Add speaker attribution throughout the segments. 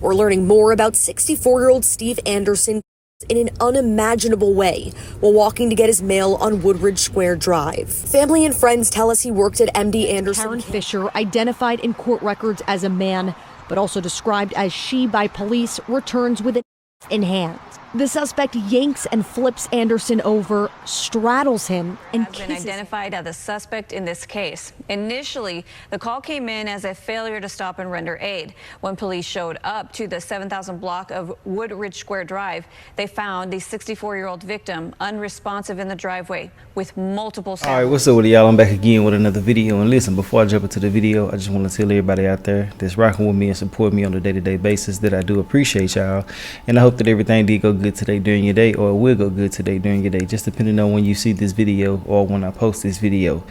Speaker 1: or learning more about 64-year-old Steve Anderson in an unimaginable way while walking to get his mail on Woodridge Square Drive. Family and friends tell us he worked at MD Anderson.
Speaker 2: Karen Fisher, identified in court records as a man, but also described as she by police, returns with a knife in hand. The suspect yanks and flips Anderson over, straddles him, and
Speaker 3: has been identified as the suspect in this case. Initially, the call came in as a failure to stop and render aid. When police showed up to the 7,000 block of Woodridge Square Drive, they found the 64-year-old victim unresponsive in the driveway with multiple sounds.
Speaker 4: All right, what's up with y'all? I'm back again with another video. And listen, before I jump into the video, I just want to tell everybody out there that's rocking with me and support me on a day-to-day basis that I do appreciate y'all. And I hope that everything did go good today during your day, or it will go good today during your day, just depending on when you see this video or when I post this video.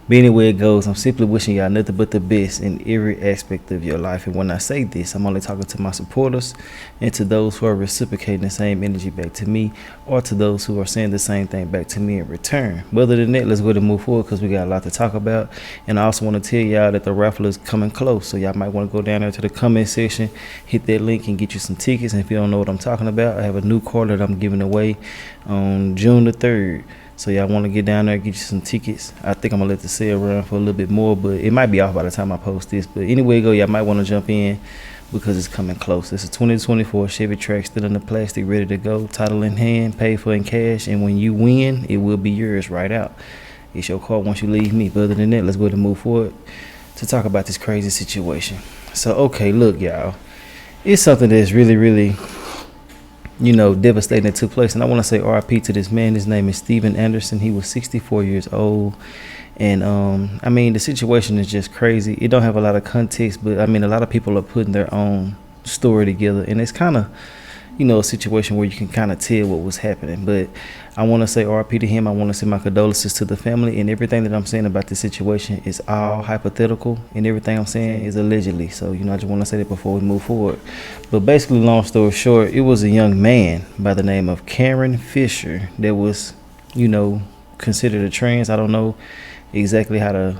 Speaker 4: But anyway it goes, I'm simply wishing y'all nothing but the best in every aspect of your life. And when I say this, I'm only talking to my supporters and to those who are reciprocating the same energy back to me, or to those who are saying the same thing back to me in return. But other than that, let's go ahead and move forward, because we got a lot to talk about. And I also want to tell y'all that the raffle is coming close, so y'all might want to go down there to the comment section, hit that link, and get you some tickets. And if you don't know what I'm talking about, I have a new car that I'm giving away on June the 3rd. So y'all want to get down there, get you some tickets. I think I'm gonna let the sale run for a little bit more, but it might be off by the time I post this. But anyway go, y'all might want to jump in because it's coming close. It's a 2024 Chevy Trax, still in the plastic, ready to go, title in hand, paid for in cash, and when you win, it will be yours right out. It's your car once you leave me. But other than that, let's go ahead and move forward to talk about this crazy situation. So okay, look y'all, it's something that's really devastating that took place. And I want to say RIP to this man. His name is Steven Anderson. He was 64 years old. And I mean, the situation is just crazy. It don't have a lot of context, but I mean, a lot of people are putting their own story together, and it's kind of a situation where you can kind of tell what was happening. But I want to say RIP to him. I want to send my condolences to the family, and everything that I'm saying about this situation is all hypothetical, and everything I'm saying is allegedly. So I just want to say that before we move forward. But basically, long story short, it was a young man by the name of Karen Fisher that was considered a trans. I don't know exactly how to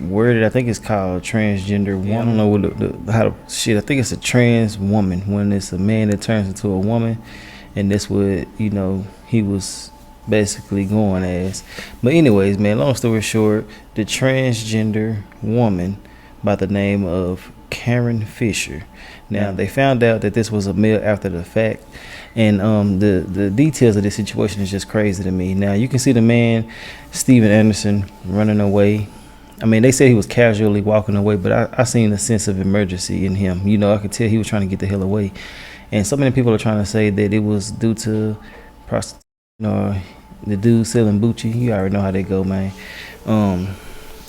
Speaker 4: word it. I think it's called transgender. I don't know what I think it's a trans woman, when it's a man that turns into a woman, and that's what he was basically going as. But anyways, man, long story short, the transgender woman by the name of Karen Fisher. Now they found out that this was a male after the fact, and the details of this situation is just crazy to me. Now you can see the man Steven Anderson running away. I mean, they said he was casually walking away, but I seen a sense of emergency in him. I could tell he was trying to get the hell away. And so many people are trying to say that it was due to prostitution, or the dude selling Bucci. You already know how they go, man.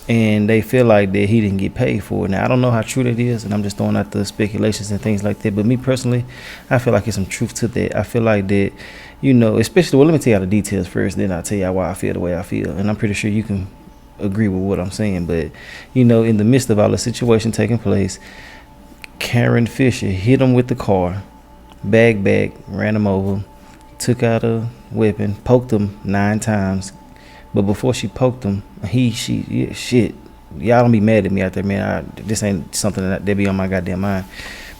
Speaker 4: And they feel like that he didn't get paid for it. Now, I don't know how true that is, and I'm just throwing out the speculations and things like that. But me personally, I feel like there's some truth to that. I feel like that, especially, well, let me tell y'all the details first, then I'll tell y'all why I feel the way I feel. And I'm pretty sure you can agree with what I'm saying. But in the midst of all the situation taking place, Karen Fisher hit him with the car, back, ran him over, took out a weapon, poked him 9 times. But before she poked him, shit, y'all don't be mad at me out there, man. This ain't something that be on my goddamn mind.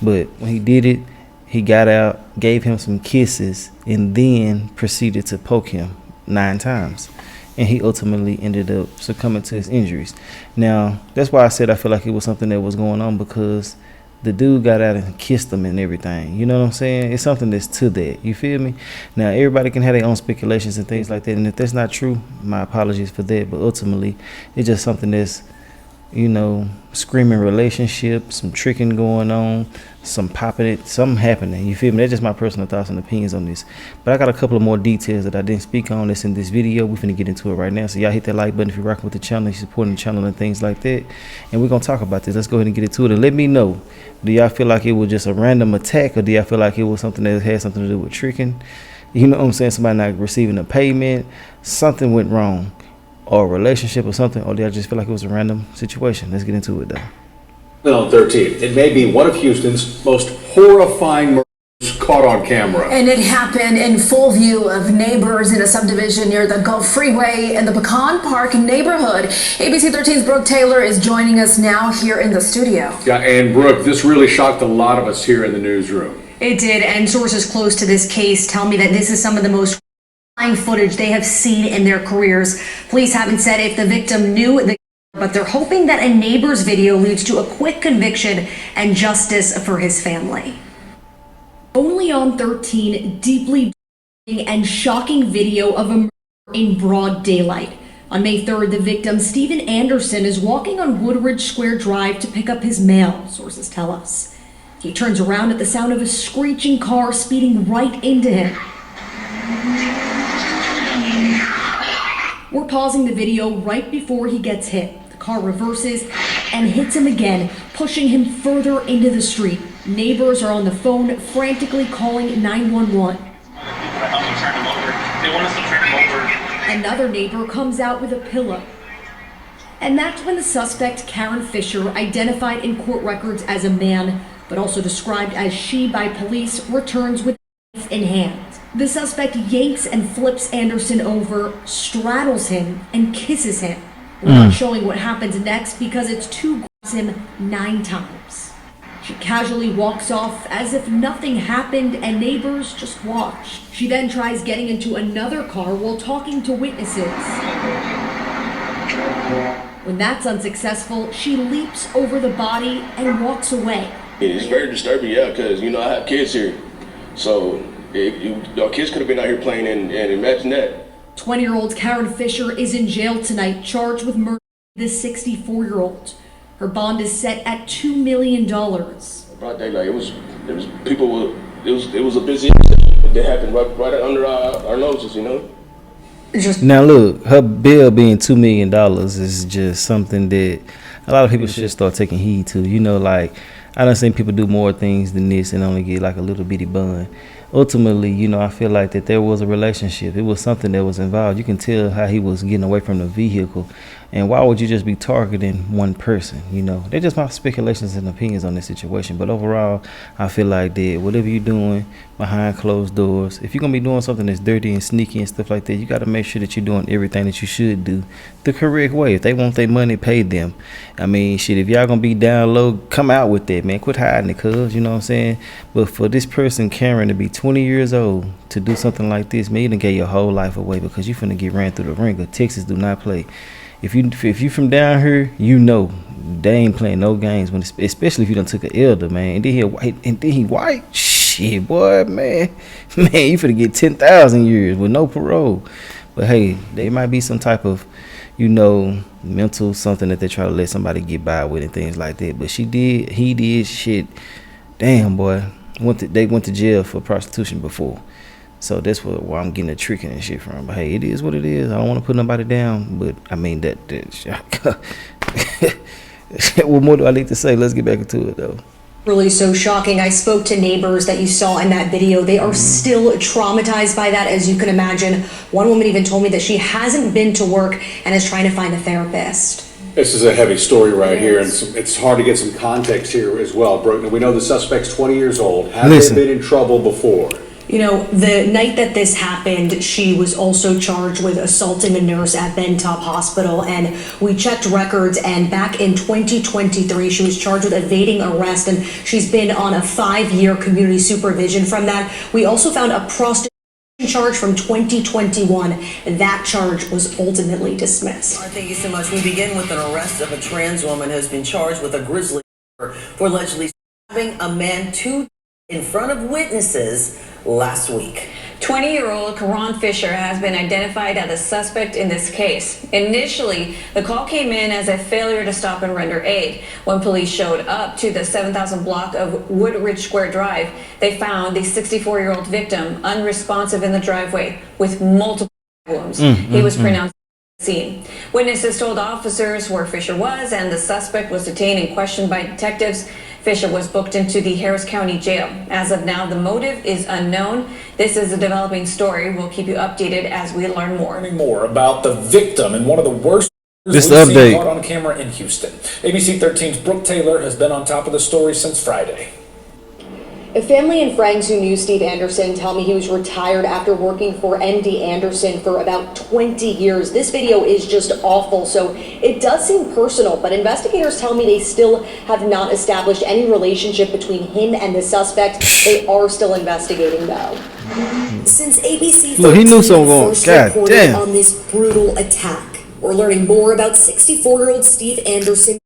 Speaker 4: But when he did it, he got out, gave him some kisses, and then proceeded to poke him 9 times. And he ultimately ended up succumbing to his injuries. Now, that's why I said I feel like it was something that was going on, because the dude got out and kissed him and everything. You know what I'm saying? It's something that's to that. You feel me? Now, everybody can have their own speculations and things like that. And if that's not true, my apologies for that. But ultimately, it's just something that's, screaming relationship, some tricking going on, some popping it, something happening. You feel me? That's just my personal thoughts and opinions on this. But I got a couple of more details that I didn't speak on that's in this video. We're finna get into it right now. So y'all hit that like button if you're rocking with the channel, you're supporting the channel and things like that. And we're gonna talk about this. Let's go ahead and get into it. And let me know, do y'all feel like it was just a random attack, or do y'all feel like it was something that had something to do with tricking? You know what I'm saying? Somebody not receiving a payment, something went wrong, or a relationship or something, or did I just feel like it was a random situation? Let's get into it though.
Speaker 5: On 13th, it may be one of Houston's most horrifying caught on camera.
Speaker 6: And it happened in full view of neighbors in a subdivision near the Gulf Freeway in the Pecan Park neighborhood. ABC 13's Brooke Taylor is joining us now here in the studio.
Speaker 5: Yeah, and Brooke, this really shocked a lot of us here in the newsroom.
Speaker 1: It did, and sources close to this case tell me that this is some of the most horrifying footage they have seen in their careers. Police haven't said if the victim knew the but they're hoping that a neighbor's video leads to a quick conviction and justice for his family. Only on 13, deeply and shocking video of a murder in broad daylight. On May 3rd, the victim, Stephen Anderson, is walking on Woodridge Square Drive to pick up his mail, sources tell us. He turns around at the sound of a screeching car speeding right into him. We're pausing the video right before he gets hit. The car reverses and hits him again, pushing him further into the street. Neighbors are on the phone, frantically calling 911. Another neighbor comes out with a pillow. And that's when the suspect, Karen Fisher, identified in court records as a man, but also described as she by police, returns with a knife in hand. The suspect yanks and flips Anderson over, straddles him, and kisses him. We're not showing what happens next because it's too gruesome 9 times. She casually walks off as if nothing happened and neighbors just watched. She then tries getting into another car while talking to witnesses. When that's unsuccessful, she leaps over the body and walks away.
Speaker 7: It's very disturbing, yeah, because, I have kids here. So, your kids could have been out here playing and imagine that.
Speaker 1: 20-year-old Karen Fisher is in jail tonight, charged with murdering the 64-year-old. Her bond is set at $2 million.
Speaker 7: Broad daylight, it was a busy incident that happened right under our noses,
Speaker 4: Now look, her bill being $2 million is just something that a lot of people should start taking heed to. Like, I done seen people do more things than this and only get like a little bitty bun. Ultimately, I feel like that there was a relationship. It was something that was involved. You can tell how he was getting away from the vehicle. And why would you just be targeting one person? They're just my speculations and opinions on this situation. But overall, I feel like that whatever you're doing behind closed doors, if you're going to be doing something that's dirty and sneaky and stuff like that, you got to make sure that you're doing everything that you should do the correct way. If they want their money, pay them. I mean, shit, if y'all going to be down low, come out with that, man. Quit hiding it, cuz, you know what I'm saying? But for this person, Karen, to be 20 years old, to do something like this, man, you done gave your whole life away because you finna get ran through the ringer. Texas do not play. If you from down here, they ain't playing no games, especially if you done took an elder, man. And then he white. Shit, boy, man, you finna get 10,000 years with no parole. But hey, there might be some type of, mental something that they try to let somebody get by with and things like that. But he did shit. Damn, boy, they went to jail for prostitution before. So that's where I'm getting the tricking and shit from. But hey, it is what it is. I don't want to put nobody down, but I mean that what more do I need to say? Let's get back into it though.
Speaker 1: Really so shocking. I spoke to neighbors that you saw in that video. They are still traumatized by that, as you can imagine. One woman even told me that she hasn't been to work and is trying to find a therapist.
Speaker 5: This is a heavy story right here, and it's hard to get some context here as well, Brooke. We know the suspect's 20 years old. Have they been in trouble before?
Speaker 1: The night that this happened, she was also charged with assaulting a nurse at Bentop Hospital, and we checked records, and back in 2023, she was charged with evading arrest, and she's been on a 5-year community supervision from that. We also found a prostitution charge from 2021. That charge was ultimately dismissed.
Speaker 8: Thank you so much. We begin with an arrest of a trans woman who has been charged with a grisly murder for allegedly stabbing a man in front of witnesses last week.
Speaker 3: 20-year-old Karen Fisher has been identified as the suspect in this case. Initially, the call came in as a failure to stop and render aid. When police showed up to the 7,000 block of Woodridge Square Drive, they found the 64-year-old victim unresponsive in the driveway with multiple wounds. He was pronounced scene. Witnesses told officers where Fisher was, and the suspect was detained and questioned by detectives. Fisher was booked into the Harris County Jail. As of now, the motive is unknown. This is a developing story. We'll keep you updated as we learn more.
Speaker 9: Learning more about the victim and one of the worst
Speaker 4: this
Speaker 9: we've
Speaker 4: update
Speaker 9: seen caught on camera in Houston. ABC 13's Brooke Taylor has been on top of the story since Friday.
Speaker 2: Family and friends who knew Steve Anderson tell me he was retired after working for MD Anderson for about 20 years. This video is just awful, so it does seem personal, but investigators tell me they still have not established any relationship between him and the suspect. They are still investigating, though.
Speaker 8: Since ABC
Speaker 4: Look, he knew something going.
Speaker 8: first
Speaker 4: God
Speaker 8: reported
Speaker 4: damn.
Speaker 8: on this brutal attack, we're learning more about 64-year-old Steve Anderson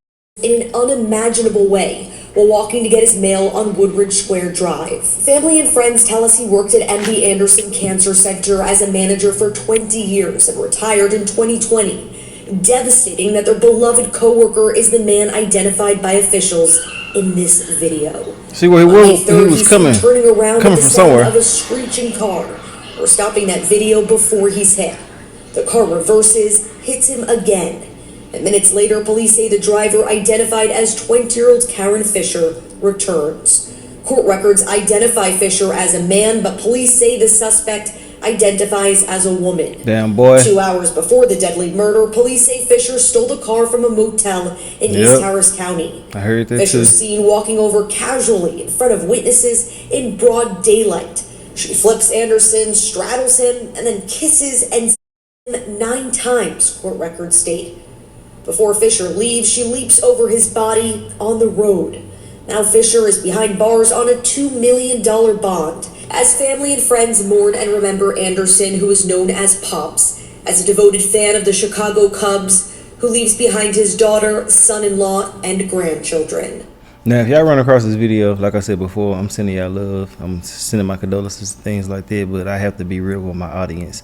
Speaker 8: in an unimaginable way while walking to get his mail on Woodridge Square Drive. Family and friends tell us he worked at MD Anderson Cancer Center as a manager for 20 years and retired in 2020. Devastating that their beloved coworker is the man identified by officials in this video.
Speaker 4: See where he was coming.
Speaker 8: Turning around
Speaker 4: coming
Speaker 8: at the
Speaker 4: from
Speaker 8: sound
Speaker 4: somewhere.
Speaker 8: of a screeching car. We're stopping that video before he's hit. The car reverses, hits him again. And minutes later, police say the driver, identified as 20-year-old Karen Fisher, returns. Court records identify Fisher as a man, but police say the suspect identifies as a woman.
Speaker 4: Damn, boy.
Speaker 8: 2 hours before the deadly murder, police say Fisher stole the car from a motel in East Harris County.
Speaker 4: I heard that
Speaker 8: Fisher's
Speaker 4: too.
Speaker 8: seen walking over casually in front of witnesses in broad daylight. She flips Anderson, straddles him, and then kisses and him 9 times, court records state. Before Fisher leaves, she leaps over his body on the road. Now Fisher is behind bars on a $2 million bond. As family and friends mourn and remember Anderson, who is known as Pops, as a devoted fan of the Chicago Cubs, who leaves behind his daughter, son-in-law, and grandchildren.
Speaker 4: Now, if y'all run across this video, like I said before, I'm sending y'all love. I'm sending my condolences and things like that, but I have to be real with my audience.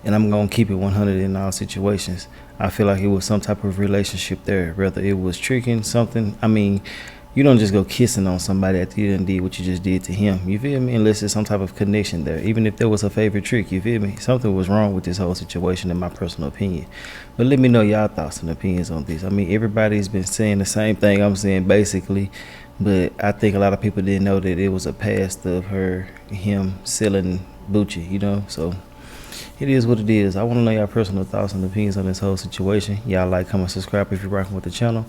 Speaker 4: And I'm going to keep it 100 in all situations. I feel like it was some type of relationship there, whether it was tricking, something. I mean, you don't just go kissing on somebody after you done did what you just did to him. You feel me? Unless there's some type of connection there. Even if there was a favorite trick, you feel me? Something was wrong with this whole situation, in my personal opinion. But let me know y'all thoughts and opinions on this. I mean, everybody's been saying the same thing I'm saying, basically. But I think a lot of people didn't know that it was a past of him selling Bucci, you know? So it is what it is. I want to know y'all personal thoughts and opinions on this whole situation. Y'all like, comment, subscribe if you're rocking with the channel.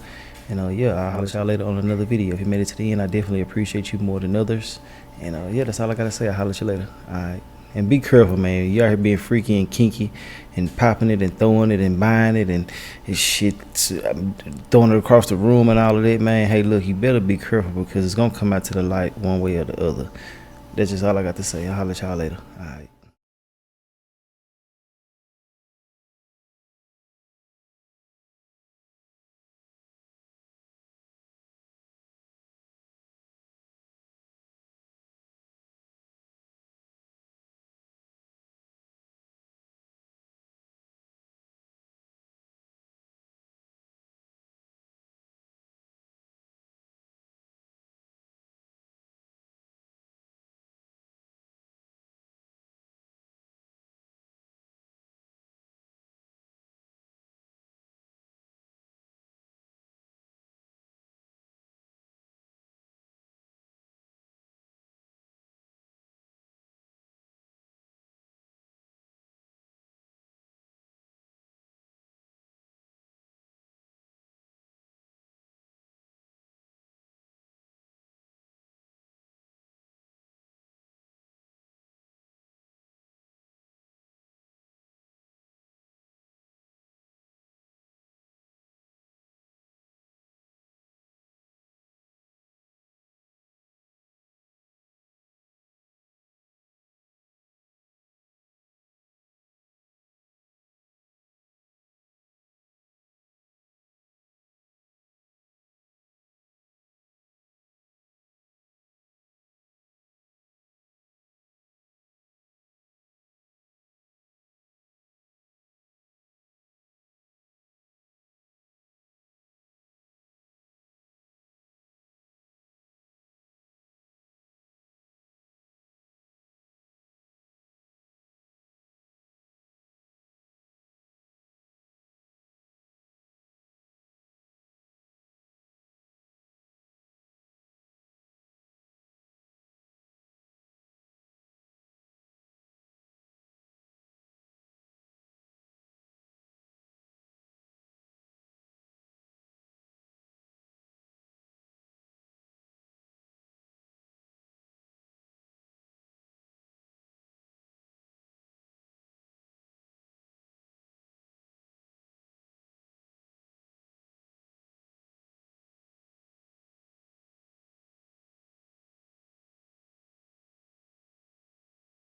Speaker 4: And yeah, I'll holler at y'all later on another video. If you made it to the end, I definitely appreciate you more than others. And yeah, that's all I gotta say. I'll holler at you later. Alright. And be careful, man. You out here being freaky and kinky and popping it and throwing it and buying it and shit, throwing it across the room and all of that, man. Hey, look, you better be careful because it's gonna come out to the light one way or the other. That's just all I got to say. I'll holler at y'all later. Alright.